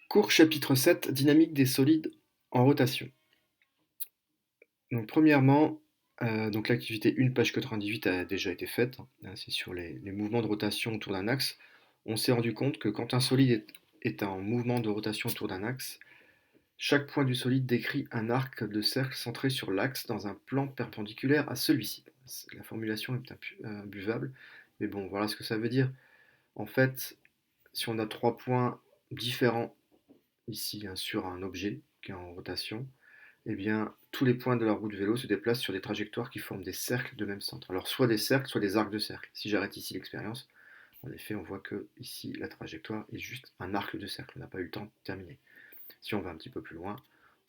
Cours chapitre 7, dynamique des solides en rotation. Donc premièrement, donc l'activité 1, page 98 a déjà été faite, hein, c'est sur les mouvements de rotation autour d'un axe. On s'est rendu compte que quand un solide est en mouvement de rotation autour d'un axe, chaque point du solide décrit un arc de cercle centré sur l'axe dans un plan perpendiculaire à celui-ci. La formulation est imbuvable, mais bon, voilà ce que ça veut dire. En fait, si on a trois points différents ici, hein, sur un objet qui est en rotation, eh bien, tous les points de la roue de vélo se déplacent sur des trajectoires qui forment des cercles de même centre. Alors, soit des cercles, soit des arcs de cercle. Si j'arrête ici l'expérience, en effet, on voit que ici, la trajectoire est juste un arc de cercle. On n'a pas eu le temps de terminer. Si on va un petit peu plus loin,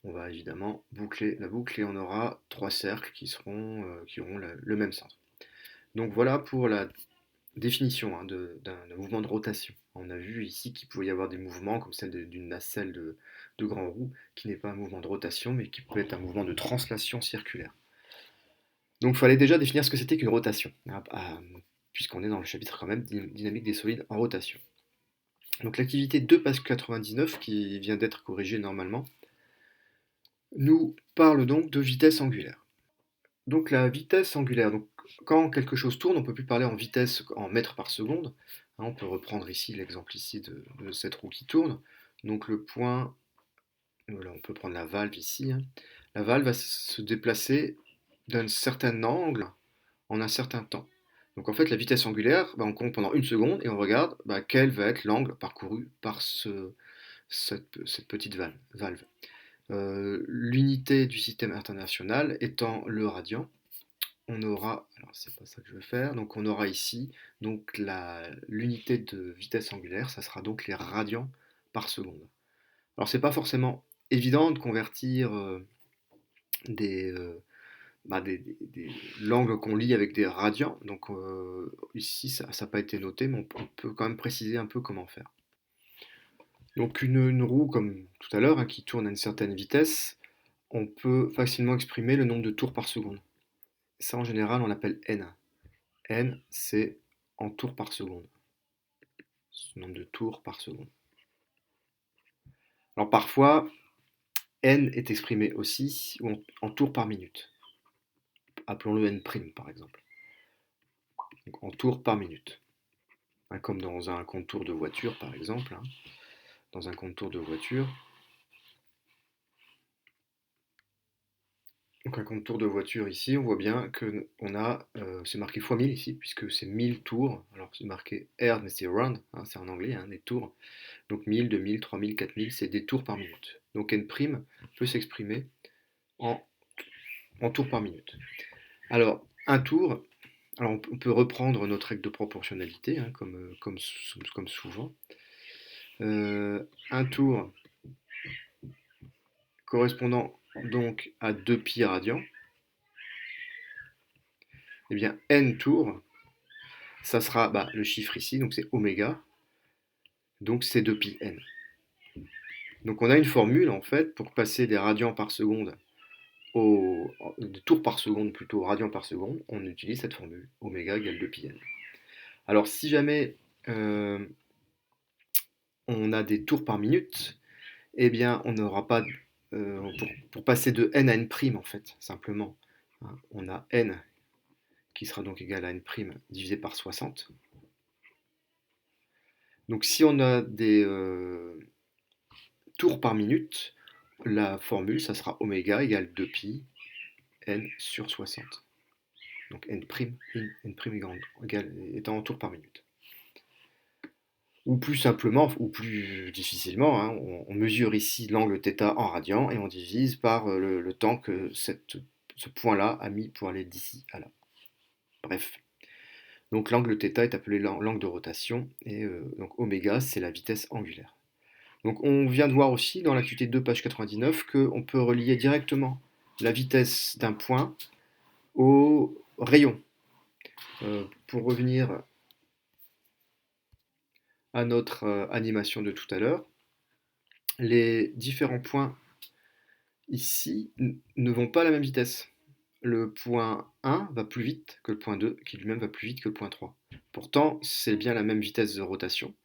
on va évidemment boucler la boucle et on aura trois cercles qui auront le même centre. Donc voilà pour la définition, hein, d'un mouvement de rotation. On a vu ici qu'il pouvait y avoir des mouvements comme celle d'une nacelle de grand roue, qui n'est pas un mouvement de rotation, mais qui peut être un mouvement de translation circulaire. Donc il fallait déjà définir ce que c'était qu'une rotation, puisqu'on est dans le chapitre quand même dynamique des solides en rotation. Donc l'activité 2 page 99, qui vient d'être corrigée normalement, nous parle donc de vitesse angulaire. Donc la vitesse angulaire, donc quand quelque chose tourne, on ne peut plus parler en vitesse en mètres par seconde. Hein, on peut reprendre ici l'exemple ici de cette roue qui tourne. Donc le point, voilà, on peut prendre la valve ici, hein. La valve va se déplacer d'un certain angle en un certain temps. Donc en fait la vitesse angulaire, on compte pendant une seconde et on regarde quel va être l'angle parcouru par cette petite valve. L'unité du système international étant le radian, on aura, alors c'est pas ça que je veux faire, donc on aura ici donc l'unité de vitesse angulaire, ça sera donc les radians par seconde. Alors c'est pas forcément évident de convertir des, l'angle qu'on lit avec des radians, donc ici ça n'a pas été noté, mais on peut quand même préciser un peu comment faire. Donc une roue comme tout à l'heure, hein, qui tourne à une certaine vitesse, on peut facilement exprimer le nombre de tours par seconde. Ça en général on l'appelle n. N, c'est en tours par seconde. Ce nombre de tours par seconde. Alors parfois, n est exprimé aussi en tours par minute. Appelons-le n' par exemple. Donc en tours par minute. Hein, comme dans un contour de voiture par exemple. Hein. Dans un contour de voiture. Donc un contour de voiture ici, on voit bien que c'est marqué fois 1000 ici, puisque c'est 1000 tours. Alors c'est marqué R, mais c'est round, hein, c'est en anglais, hein, des tours. Donc 1000, 2000, 3000, 4000, c'est des tours par minute. Donc n' peut s'exprimer en, en tours par minute. Alors, un tour, alors on peut reprendre notre règle de proportionnalité, hein, comme souvent. Un tour correspondant donc à 2 pi radians, eh bien n tours, ça sera le chiffre ici, donc c'est oméga, donc c'est 2 pi n. Donc on a une formule en fait pour passer des radians par seconde des tours par seconde plutôt, radians par seconde, on utilise cette formule, oméga égale 2 pi n. Alors si jamais on a des tours par minute, eh bien on n'aura pas, pour passer de n à n' en fait, simplement, hein, on a n qui sera donc égal à n' divisé par 60. Donc si on a des tours par minute, la formule, ça sera oméga égale 2 pi n sur 60. Donc n', étant en tours par minute. Ou plus simplement, ou plus difficilement, hein, on mesure ici l'angle θ en radians et on divise par le temps que ce point-là a mis pour aller d'ici à là. Bref. Donc l'angle θ est appelé l'angle de rotation et donc oméga c'est la vitesse angulaire. Donc on vient de voir aussi dans l'activité 2 page 99 qu'on peut relier directement la vitesse d'un point au rayon. Pour revenir à notre animation de tout à l'heure, les différents points ici ne vont pas à la même vitesse. Le point 1 va plus vite que le point 2, qui lui-même va plus vite que le point 3. Pourtant, c'est bien la même vitesse de rotation,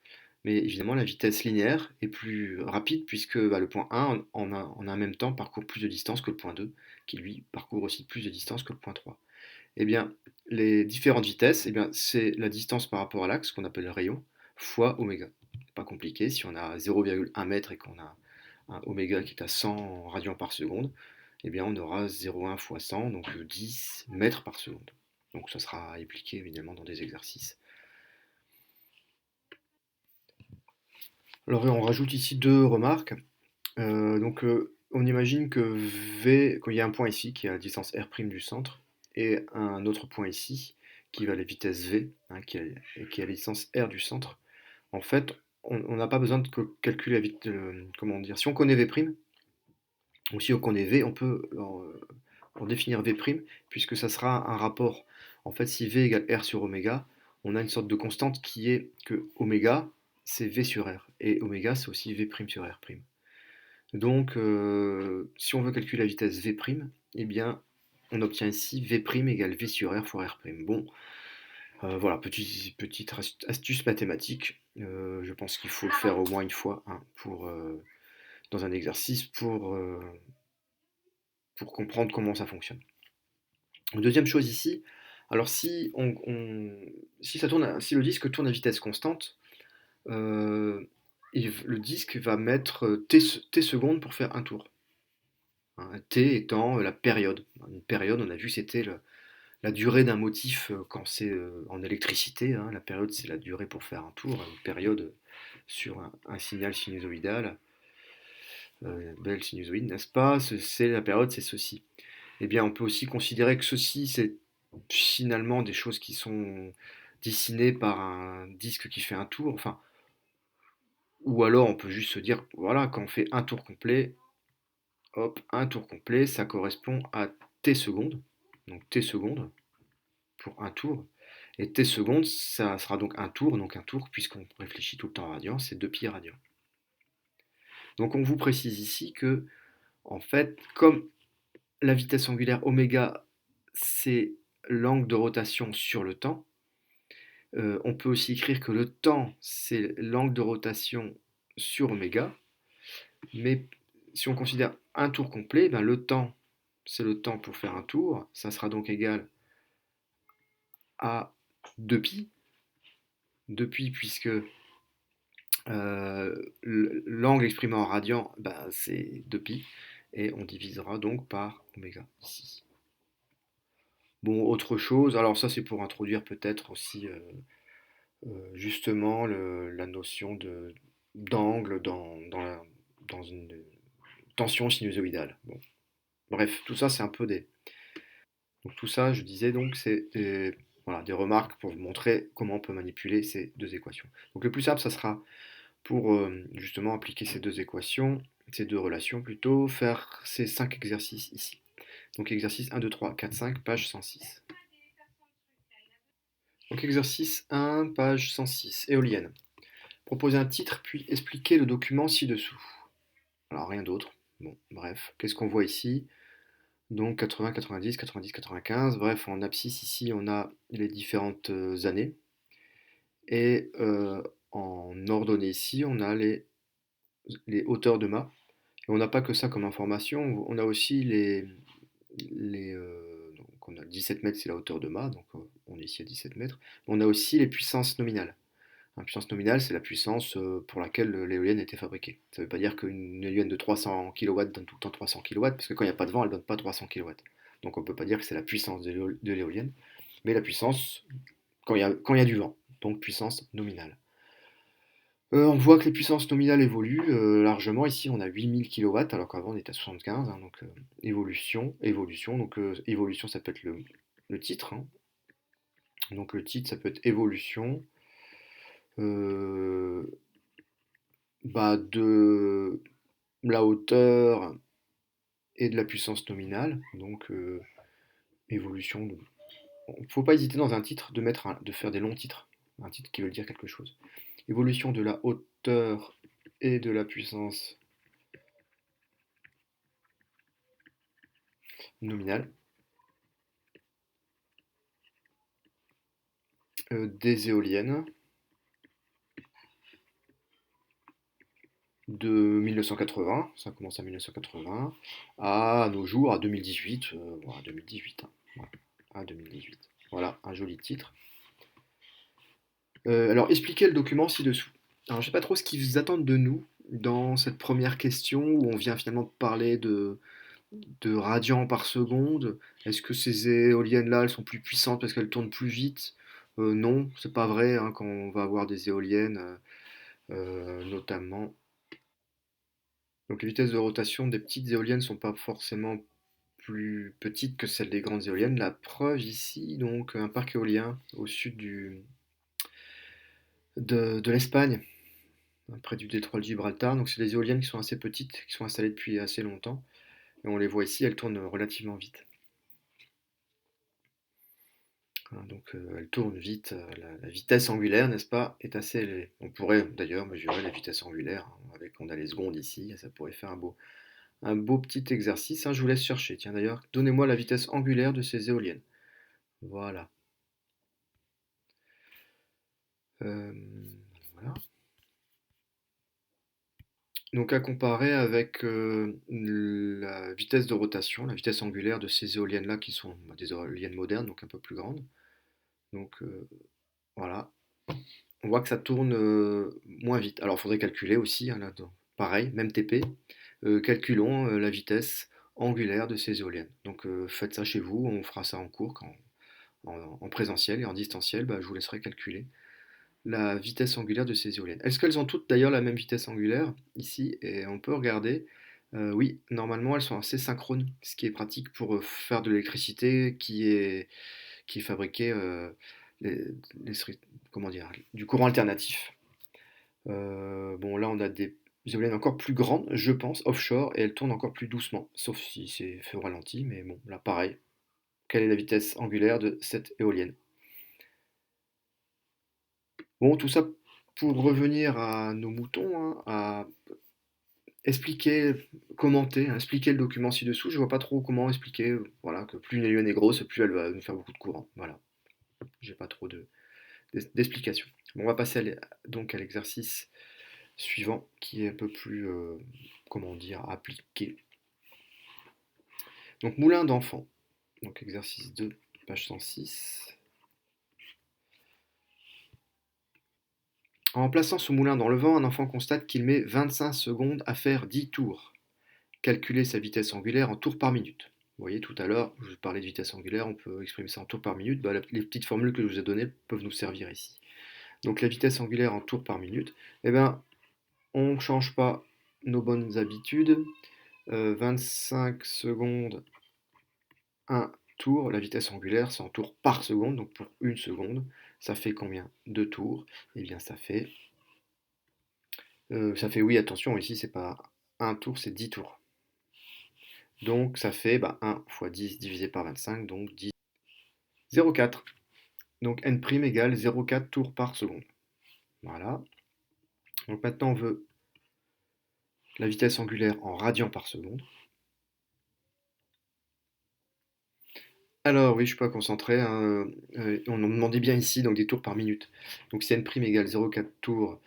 Mais évidemment, la vitesse linéaire est plus rapide puisque bah, le point 1 en un même temps parcourt plus de distance que le point 2, qui lui parcourt aussi plus de distance que le point 3. Eh bien, les différentes vitesses, eh bien, c'est la distance par rapport à l'axe, qu'on appelle le rayon, fois oméga. Pas compliqué, si on a 0,1 mètre et qu'on a un oméga qui est à 100 radians par seconde, eh bien, on aura 0,1 fois 100, donc 10 mètres par seconde. Donc ça sera appliqué évidemment dans des exercices. Alors on rajoute ici deux remarques. On imagine que V, qu'il y a un point ici qui est à la distance r' du centre, et un autre point ici qui va à la vitesse V, hein, qui est à la distance r du centre. En fait, on n'a pas besoin de calculer la vitesse. Comment dire, si on connaît V', ou si on connaît V, on peut en définir V', puisque ça sera un rapport. En fait, si V égale R sur oméga, on a une sorte de constante qui est que oméga, c'est V sur R, et oméga, c'est aussi V' sur R'. Donc, si on veut calculer la vitesse V', eh bien, on obtient ici V' égale V sur R fois R'. Bon, voilà, petite astuce mathématique. Je pense qu'il faut le faire au moins une fois hein, dans un exercice pour comprendre comment ça fonctionne. Deuxième chose ici, alors si si le disque tourne à vitesse constante, le disque va mettre t secondes pour faire un tour. Hein, t étant la période. Une période, on a vu, c'était la durée d'un motif quand c'est en électricité. Hein. La période, c'est la durée pour faire un tour. Une période sur un signal sinusoïdal, belle sinusoïde, n'est-ce pas? C'est la période, c'est ceci. Eh bien, on peut aussi considérer que ceci, c'est finalement des choses qui sont dessinées par un disque qui fait un tour. Enfin, ou alors on peut juste se dire, voilà, quand on fait un tour complet, hop, un tour complet, ça correspond à t secondes. Donc t secondes pour un tour. Et t secondes, ça sera donc un tour, puisqu'on réfléchit tout le temps en radians, c'est 2π radians. Donc on vous précise ici que, en fait, comme la vitesse angulaire oméga, c'est l'angle de rotation sur le temps, on peut aussi écrire que le temps, c'est l'angle de rotation sur oméga, mais si on considère un tour complet, ben le temps, c'est le temps pour faire un tour, ça sera donc égal à 2π, 2π puisque l'angle exprimé en radian, ben, c'est 2π, et on divisera donc par oméga ici. Bon, autre chose, alors ça c'est pour introduire peut-être aussi justement la notion d'angle dans une tension sinusoïdale. Bon. Bref, tout ça c'est un peu des... Donc tout ça, je disais donc, c'est voilà, des remarques pour vous montrer comment on peut manipuler ces deux équations. Donc le plus simple, ça sera pour justement appliquer ces deux équations, ces deux relations plutôt, faire ces 5 exercices ici. Donc exercice 1, 2, 3, 4, 5, page 106. Donc exercice 1, page 106, éolienne. Proposer un titre puis expliquer le document ci-dessous. Alors rien d'autre. Bon, bref, qu'est-ce qu'on voit ici? Donc 80, 90, 90, 95. Bref, en abscisse ici, on a les différentes années. Et en ordonnée ici, on a les hauteurs de mât. Et on n'a pas que ça comme information, on a aussi donc on a 17 mètres, c'est la hauteur de mât, donc on est ici à 17 mètres. On a aussi les puissances nominales. La puissance nominale, c'est la puissance pour laquelle l'éolienne a été fabriquée. Ça ne veut pas dire qu'une éolienne de 300 kW donne tout le temps 300 kW, parce que quand il n'y a pas de vent, elle ne donne pas 300 kW. Donc on ne peut pas dire que c'est la puissance de l'éolienne, mais la puissance quand il y a du vent, donc puissance nominale. On voit que les puissances nominales évoluent largement. Ici, on a 8000 kW, alors qu'avant on était à 75. Hein, donc évolution. Donc évolution, ça peut être le titre. Hein. Donc le titre, ça peut être évolution euh, de la hauteur et de la puissance nominale. Donc évolution. Il ne faut pas hésiter dans un titre de faire des longs titres. Un titre qui veut dire quelque chose. Évolution de la hauteur et de la puissance nominale. Des éoliennes. de 1980, ça commence à 1980, à nos jours, à 2018, voilà, 2018, hein, voilà, à 2018. Voilà, un joli titre. Alors, expliquez le document ci-dessous. Alors, je sais pas trop ce qu'ils attendent de nous dans cette première question où on vient finalement de parler de radians par seconde. Est-ce que ces éoliennes-là, elles sont plus puissantes parce qu'elles tournent plus vite? Non, c'est pas vrai, hein, quand on va avoir des éoliennes, notamment. Donc les vitesses de rotation des petites éoliennes sont pas forcément plus petites que celles des grandes éoliennes. La preuve ici, donc un parc éolien au sud de l'Espagne, près du détroit de Gibraltar. Donc c'est des éoliennes qui sont assez petites, qui sont installées depuis assez longtemps. Et on les voit ici, elles tournent relativement vite. Hein, donc elles tournent vite. La vitesse angulaire, n'est-ce pas, est assez élevée. On pourrait d'ailleurs mesurer la vitesse angulaire, hein, avec on a les secondes ici, et ça pourrait faire un beau petit exercice, hein. Je vous laisse chercher. Tiens d'ailleurs, donnez-moi la vitesse angulaire de ces éoliennes. Voilà. Euh, voilà. Donc à comparer avec la vitesse de rotation, la vitesse angulaire de ces éoliennes-là qui sont des éoliennes modernes, donc un peu plus grandes. Donc voilà, on voit que ça tourne moins vite. Alors il faudrait calculer aussi, hein, là, pareil, même TP, calculons la vitesse angulaire de ces éoliennes. Donc faites ça chez vous, on fera ça en cours, en présentiel et en distanciel, bah, je vous laisserai calculer la vitesse angulaire de ces éoliennes. Est-ce qu'elles ont toutes d'ailleurs la même vitesse angulaire ici? Et on peut regarder. Oui, normalement elles sont assez synchrones, ce qui est pratique pour faire de l'électricité qui est fabriquée les, les- comment dire, du courant alternatif. Bon, là on a des éoliennes encore plus grandes, je pense, offshore, et elles tournent encore plus doucement, sauf si c'est fait au ralenti, mais bon, là pareil. Quelle est la vitesse angulaire de cette éolienne? Bon, tout ça pour revenir à nos moutons, hein, à expliquer, commenter, hein, expliquer le document ci-dessous. Je vois pas trop comment expliquer, voilà, que plus une éolienne est grosse, plus elle va nous faire beaucoup de courant. Voilà, j'ai pas trop d'explications. Bon, on va passer donc à l'exercice suivant, qui est un peu plus, comment dire, appliqué. Donc, moulin d'enfant. Donc, exercice 2, page 106. En plaçant ce moulin dans le vent, un enfant constate qu'il met 25 secondes à faire 10 tours. Calculer sa vitesse angulaire en tours par minute. Vous voyez, tout à l'heure, je vous parlais de vitesse angulaire, on peut exprimer ça en tours par minute. Bah, les petites formules que je vous ai données peuvent nous servir ici. Donc la vitesse angulaire en tours par minute, eh ben, on ne change pas nos bonnes habitudes. 25 secondes, 1 tour. La vitesse angulaire, c'est en tours par seconde, donc pour une seconde. Ça fait combien de tours? Eh bien, ça fait, oui, attention, ici, c'est pas un tour, c'est 10 tours. Donc ça fait 1 fois 10 divisé par 25, donc 10, 0,4. Donc n' égale 0,4 tours par seconde. Voilà. Donc maintenant on veut la vitesse angulaire en radians par seconde. Alors oui, je suis pas concentré, hein, on en demandait bien ici, donc des tours par minute. Donc si n' égale 0,4 tours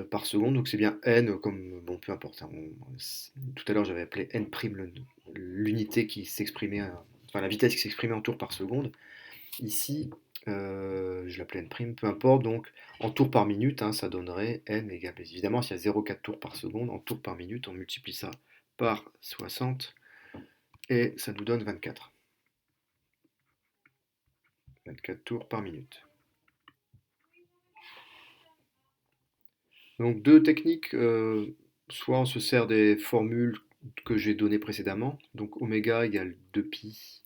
par seconde, donc c'est bien n comme, bon peu importe, hein, tout à l'heure j'avais appelé n' l'unité qui s'exprimait, enfin la vitesse qui s'exprimait en tours par seconde. Ici, je l'appelais n', peu importe, donc en tours par minute, hein, ça donnerait n égale, évidemment, s'il y a 0,4 tours par seconde, en tours par minute, on multiplie ça par 60, et ça nous donne 24. 24 tours par minute. Donc deux techniques, soit on se sert des formules que j'ai données précédemment, donc oméga égale 2pi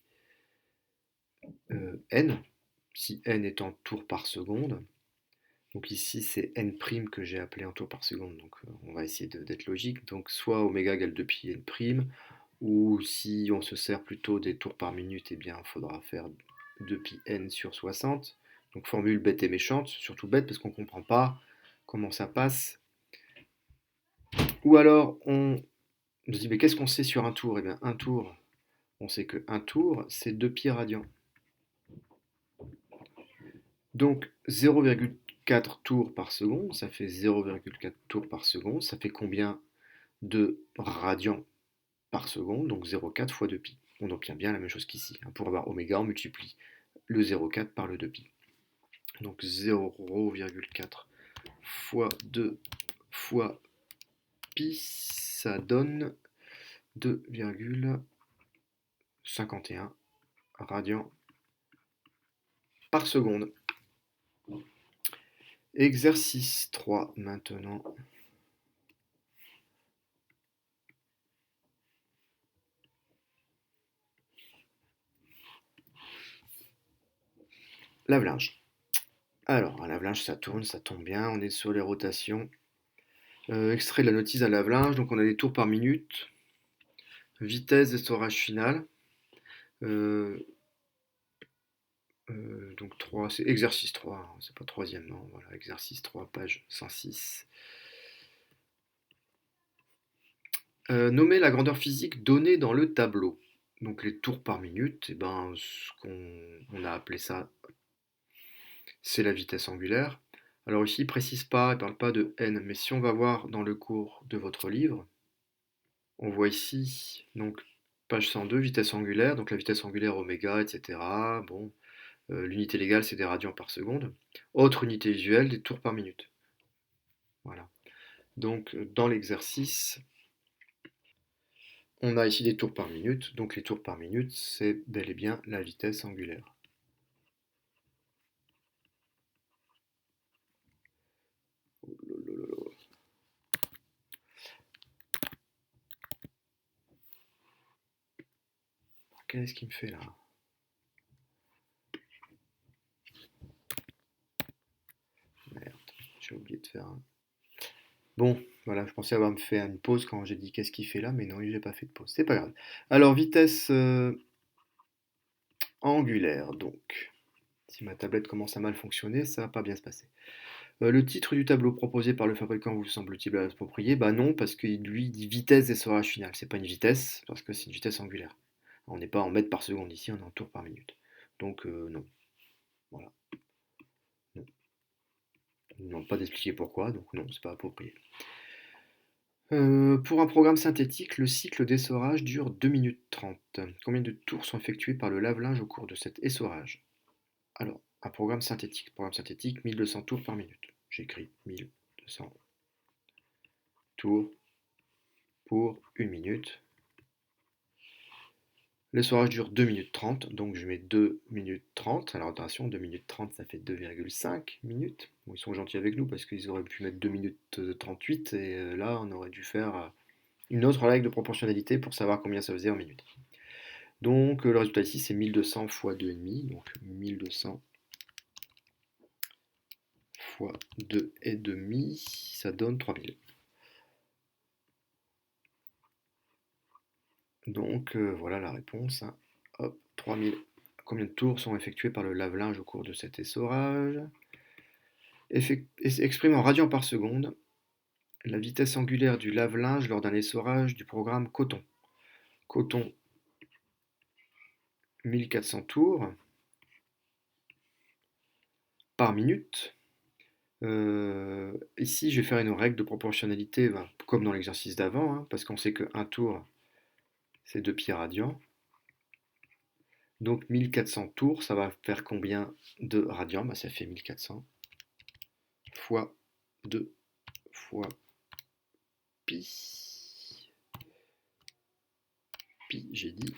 n, si n est en tours par seconde. Donc ici, c'est n' que j'ai appelé en tours par seconde, donc on va essayer d'être logique. Donc soit oméga égale 2pi n', ou si on se sert plutôt des tours par minute, eh bien il faudra faire 2pi n sur 60. Donc formule bête et méchante, surtout bête parce qu'on ne comprend pas comment ça passe. Ou alors on se dit, mais qu'est-ce qu'on sait sur un tour? Eh bien un tour, on sait que un tour, c'est 2pi radians. Donc 0,4 4 tours par seconde, ça fait 0,4 tours par seconde. Ça fait combien de radians par seconde? Donc 0,4 fois 2pi. On obtient bien la même chose qu'ici. Pour avoir oméga, on multiplie le 0,4 par le 2pi. Donc 0,4 fois 2 fois pi, ça donne 2,51 radians par seconde. Exercice 3 maintenant. Lave-linge. Alors, un lave-linge, ça tourne, ça tombe bien, on est sur les rotations. Extrait de la notice d'un lave-linge, donc on a des tours par minute, vitesse d'essorage final. Euh, donc 3, c'est exercice 3, hein, c'est pas troisième, non, voilà, exercice 3, page 106. Nommer la grandeur physique donnée dans le tableau. Donc les tours par minute, et ben, ce qu'on a appelé ça, c'est la vitesse angulaire. Alors ici, il ne précise pas, il ne parle pas de n, mais si on va voir dans le cours de votre livre, on voit ici, donc page 102, vitesse angulaire, donc la vitesse angulaire oméga, etc. Bon, l'unité légale, c'est des radians par seconde. Autre unité usuelle, des tours par minute. Voilà. Donc dans l'exercice, on a ici des tours par minute, donc les tours par minute, c'est bel et bien la vitesse angulaire. Qu'est-ce qu'il me fait là? Merde, j'ai oublié de faire un... Bon, voilà, je pensais avoir fait une pause quand j'ai dit qu'est-ce qu'il fait là, mais non, j'ai pas fait de pause, c'est pas grave. Alors, vitesse angulaire, donc. Si ma tablette commence à mal fonctionner, ça va pas bien se passer. Le titre du tableau proposé par le fabricant vous semble-t-il approprié? Bah non, parce qu'il lui dit vitesse d'essorage final. C'est pas une vitesse, parce que c'est une vitesse angulaire. On n'est pas en mètres par seconde ici, on est en tours par minute. Donc non. Voilà. Non. Ils n'ont pas d'expliquer pourquoi, donc non, c'est pas approprié. Pour un programme synthétique, le cycle d'essorage dure 2 minutes 30. Combien de tours sont effectués par le lave-linge au cours de cet essorage? Alors, un programme synthétique. Programme synthétique, 1200 tours par minute. J'écris 1200 tours pour 1 minute. L'essorage dure 2 minutes 30, donc je mets 2 minutes 30. Alors attention, 2 minutes 30, ça fait 2,5 minutes. Bon, ils sont gentils avec nous parce qu'ils auraient pu mettre 2 minutes 38 et là, on aurait dû faire une autre règle de proportionnalité pour savoir combien ça faisait en minutes. Donc le résultat ici, c'est 1200 fois 2,5, donc 1200 fois 2,5, ça donne 3000. Donc voilà la réponse, hein. Hop, 3000. Combien de tours sont effectués par le lave-linge au cours de cet essorage? Exprime en radians par seconde la vitesse angulaire du lave-linge lors d'un essorage du programme Coton. Coton, 1400 tours par minute. Ici, je vais faire une règle de proportionnalité, ben, comme dans l'exercice d'avant, hein, parce qu'on sait qu'un tour, c'est 2 pi radians. Donc 1400 tours, ça va faire combien de radians? Ben, ça fait 1400 fois 2 fois pi. Pi, j'ai dit.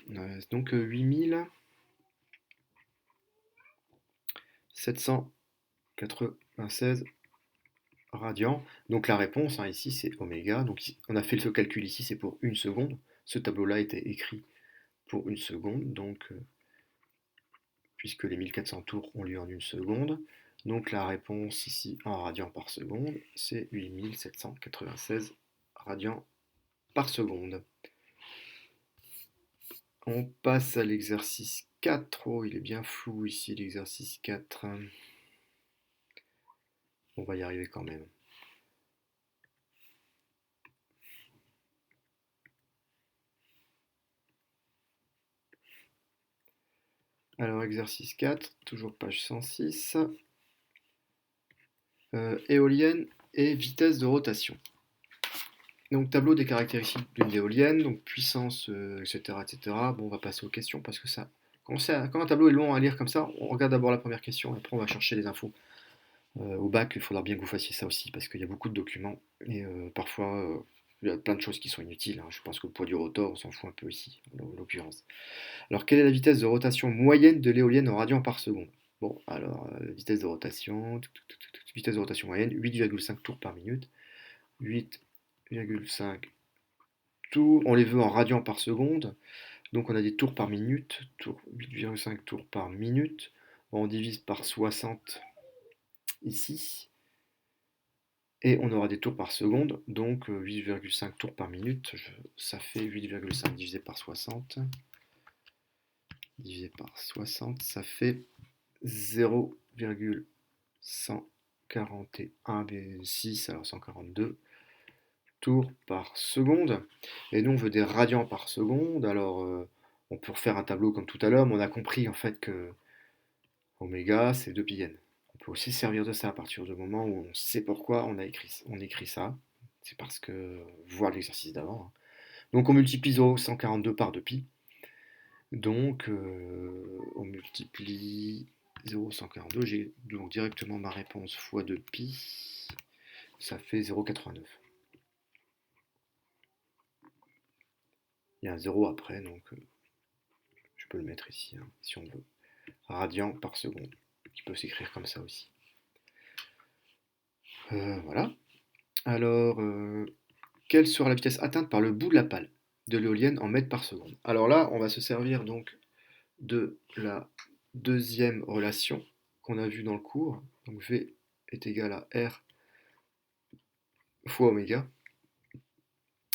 Donc 8796 radians. Donc la réponse, hein, ici, c'est oméga. Donc on a fait ce calcul ici, c'est pour 1 seconde. Ce tableau-là était écrit pour 1 seconde. Donc, puisque les 1400 tours ont lieu en 1 seconde. Donc la réponse ici en radians par seconde, c'est 8796 radians par seconde. On passe à l'exercice 4. Oh, il est bien flou ici, l'exercice 4. On va y arriver quand même. Alors, exercice 4, toujours page 106. Éolienne et vitesse de rotation. Donc tableau des caractéristiques d'une éolienne, donc puissance, etc., etc. Bon, on va passer aux questions parce que ça, quand un tableau est long à lire comme ça, on regarde d'abord la première question et après on va chercher les infos. Au bac, il faudra bien que vous fassiez ça aussi parce qu'il y a beaucoup de documents et parfois il y a plein de choses qui sont inutiles, hein. Je pense que le poids du rotor, on s'en fout un peu ici, en l'occurrence. Alors, quelle est la vitesse de rotation moyenne de l'éolienne en radians par seconde? Bon, alors, vitesse de rotation, vitesse de rotation moyenne, 8,5 tours par minute. 8,5 tours, on les veut en radians par seconde, donc on a des tours par minute, 8,5 tours par minute. Bon, on divise par 60 ici, et on aura des tours par seconde, donc 8,5 tours par minute, ça fait 8,5 divisé par 60, ça fait 0,141,6, alors 142 tours par seconde. Et nous, on veut des radians par seconde. Alors, on peut refaire un tableau comme tout à l'heure, mais on a compris en fait que oméga, c'est 2 pi n. On peut aussi se servir de ça à partir du moment où on sait pourquoi on écrit ça. C'est parce que, voir l'exercice d'avant, hein. Donc, on multiplie 0,142 par 2 pi. Donc, on multiplie 0,142. J'ai donc directement ma réponse fois 2 pi. Ça fait 0,89. Il y a un 0 après, donc je peux le mettre ici, hein, si on veut. Radians par seconde, qui peut s'écrire comme ça aussi. Voilà. Alors, quelle sera la vitesse atteinte par le bout de la pale de l'éolienne en mètres par seconde? Alors là, on va se servir donc de la deuxième relation qu'on a vue dans le cours. Donc V est égal à R fois oméga.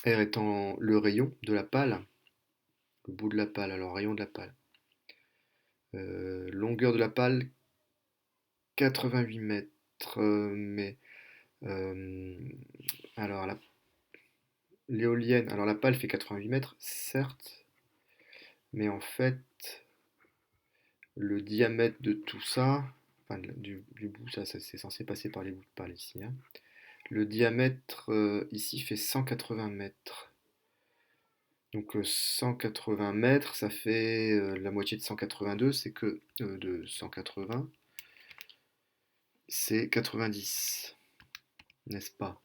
R étant le rayon de la pale, le bout de la pale, alors rayon de la pale. Longueur de la pale, 88 mètres, mais euh, alors l'éolienne, alors la pale fait 88 mètres, certes, mais en fait, le diamètre de tout ça, enfin du bout, ça c'est censé passer par les bouts de pale ici, hein. Le diamètre ici fait 180 mètres. Donc 180 mètres, ça fait la moitié de 182, c'est que de 180, c'est 90, n'est-ce pas?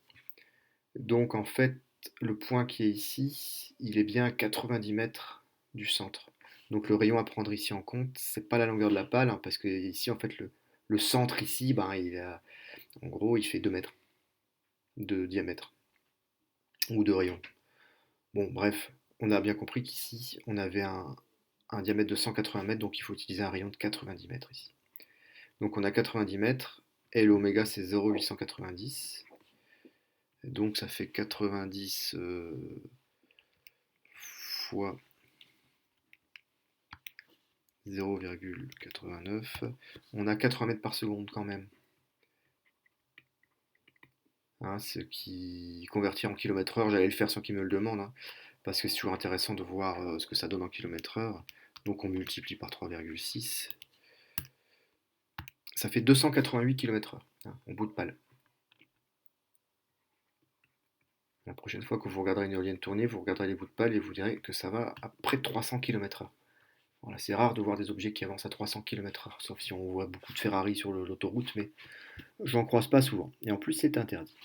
Donc en fait, le point qui est ici, il est bien à 90 mètres du centre. Donc le rayon à prendre ici en compte, c'est pas la longueur de la pale, hein, parce que ici en fait le centre ici, ben, en gros il fait 2 mètres de diamètre ou de rayon. Bon bref, on a bien compris qu'ici on avait un diamètre de 180 mètres, donc il faut utiliser un rayon de 90 mètres ici. Donc on a 90 mètres et l'oméga c'est 0,890. Donc ça fait 90 fois 0,89. On a 80 mètres par seconde quand même, hein, ce qui convertir en kilomètre heure, j'allais le faire sans qu'il me le demande, hein, parce que c'est toujours intéressant de voir ce que ça donne en kilomètre heure. Donc on multiplie par 3,6. Ça fait 288 km/h, hein, en bout de pale. La prochaine fois que vous regarderez une éolienne tourner, vous regarderez les bouts de pale et vous direz que ça va à près de 300 km/h. Voilà, c'est rare de voir des objets qui avancent à 300 km/h, sauf si on voit beaucoup de Ferrari sur l'autoroute, mais j'en croise pas souvent. Et en plus, c'est interdit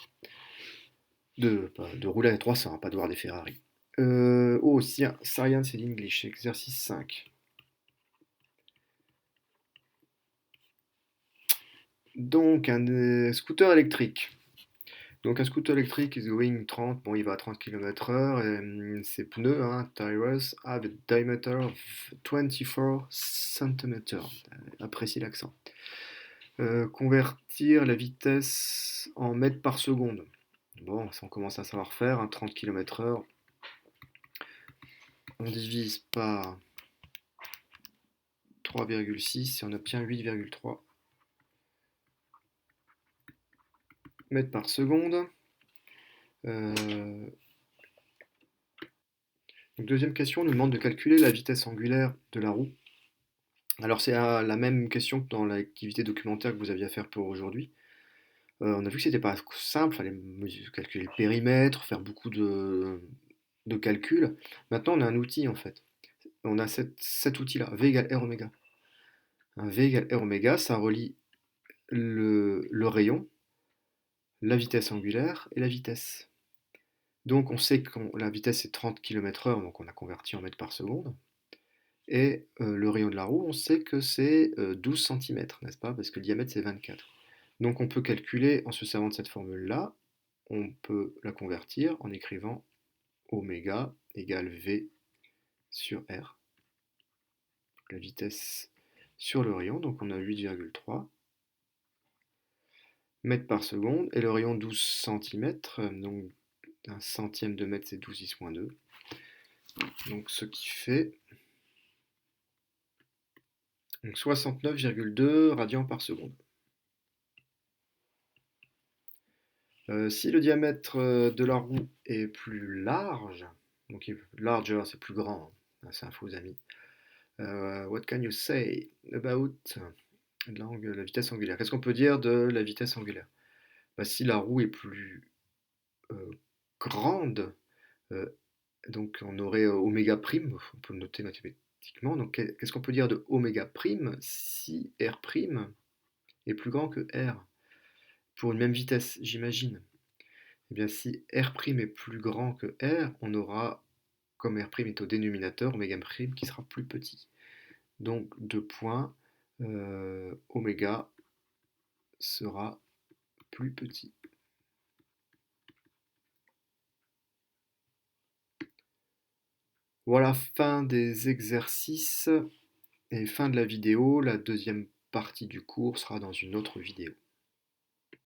de rouler à 300, hein, pas de voir des Ferrari. Oh, Science and English, exercice 5. Donc, un scooter électrique. Donc, un scooter électrique is going 30, bon, il va à 30 km/h, et ses pneus, hein, tires, have a diameter of 24 cm. Appréciez l'accent. Convertir la vitesse en mètres par seconde. Bon, ça on commence à savoir faire, hein, 30 km/h. On divise par 3,6 et on obtient 8,3 mètres par seconde. Donc deuxième question, on nous demande de calculer la vitesse angulaire de la roue. Alors c'est la même question que dans l'activité documentaire que vous aviez à faire pour aujourd'hui. On a vu que c'était pas simple, fallait calculer le périmètre, faire beaucoup de calculs. Maintenant, on a un outil en fait. On a cet outil-là, V égale R oméga. Un V égale R oméga, ça relie le rayon, la vitesse angulaire et la vitesse. Donc on sait que la vitesse est 30 km/h, donc on a converti en mètres par seconde. Et le rayon de la roue, on sait que c'est 12 cm, n'est-ce pas? Parce que le diamètre c'est 24. Donc on peut calculer, en se servant de cette formule-là, on peut la convertir en écrivant oméga égale V sur R, la vitesse sur le rayon, donc on a 8,3 mètres par seconde, et le rayon 12 cm, donc un centième de mètre c'est 12 10 moins 2, donc ce qui fait donc 69,2 radians par seconde. Si le diamètre de la roue est plus large, donc larger c'est plus grand, hein, c'est un faux ami. What can you say about la vitesse angulaire? Qu'est-ce qu'on peut dire de la vitesse angulaire? Bah, si la roue est plus euh, grande, euh, donc on aurait oméga prime, on peut le noter mathématiquement. Donc qu'est-ce qu'on peut dire de oméga prime si R prime est plus grand que R pour une même vitesse, j'imagine? Eh bien, si R' est plus grand que R, on aura, comme R' est au dénominateur, oméga prime qui sera plus petit. Donc, deux points, oméga sera plus petit. Voilà, fin des exercices et fin de la vidéo. La deuxième partie du cours sera dans une autre vidéo.